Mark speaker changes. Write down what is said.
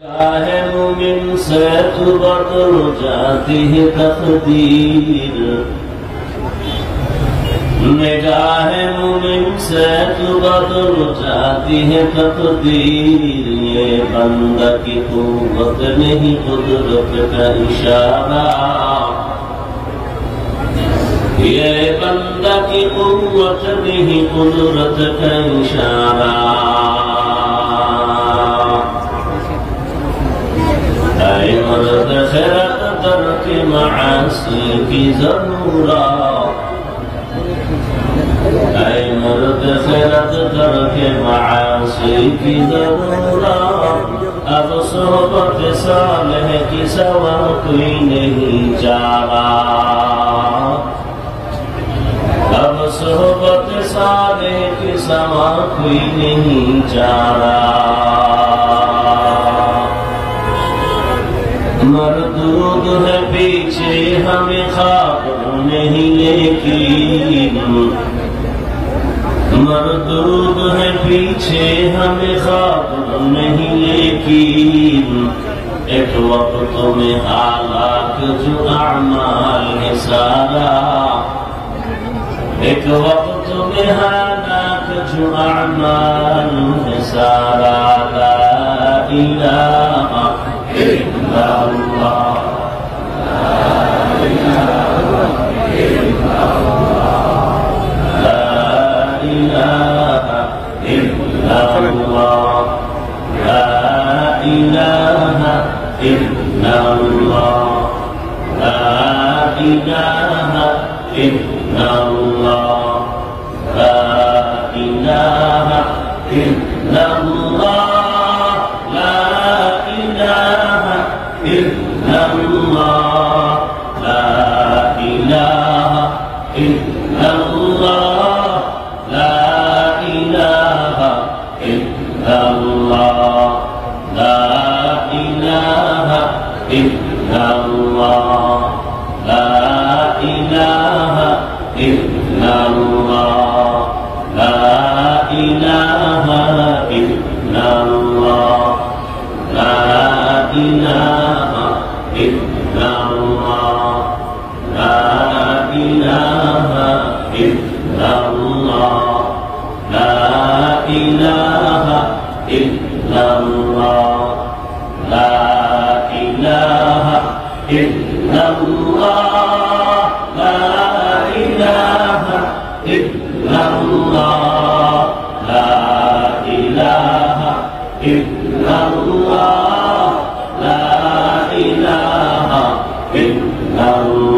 Speaker 1: है मुमिन से तू बदल जाती है तकदीर, निगाह मुमिन से तू बदल जाती है तकदीर। ये बंदा की कुव्वत नहीं कुदरत का इशारा, ये बंदा की कुव्वत नहीं कुदरत का इशारा। ऐ मर्द खैरत तर्क मासी की ज़रूरत, ऐ मर्द खैरत तर्क मासी की ज़रूरत। अब सोहबत सालेह की सवा कोई नहीं चारा, अब सोहबत सालेह की सवा कोई नहीं चारा। मरदूद है पीछे हमें ख्वाब नहीं यकीन, मरदूद है पीछे हमें ख्वाब नहीं यकीन। एक वक्त में हालात जो अमाल है सारा, एक वक्त में हालात जो अमाल है सारा। ला इलाहा इल्लल्लाह, ला इलाहा इल्लल्लाह, ला इलाहा इल्लल्लाह, ला इलाहा इल्लल्लाह, ला इलाहा इल्लल्लाह, ला इलाहा इल्लल्लाह, ला इलाहा इल्लल्लाह, ला इलाहा इल्लल्लाह, ला इलाहा इल्लल्लाह, ला इलाहा इल्लल्लाह, ला इलाहा इल्लल्लाह, ला इलाहा इल्लल्लाह, ला इलाहा इल्लल्लाह, ला इलाहा इल्लल्लाह, ला इलाहा इल्लल्लाह, ला इलाहा इल्लल्लाह, ला इलाहा इल्लल्लाह, ला इलाहा इल्लल्लाह, ला इलाहा इल्लल्लाह।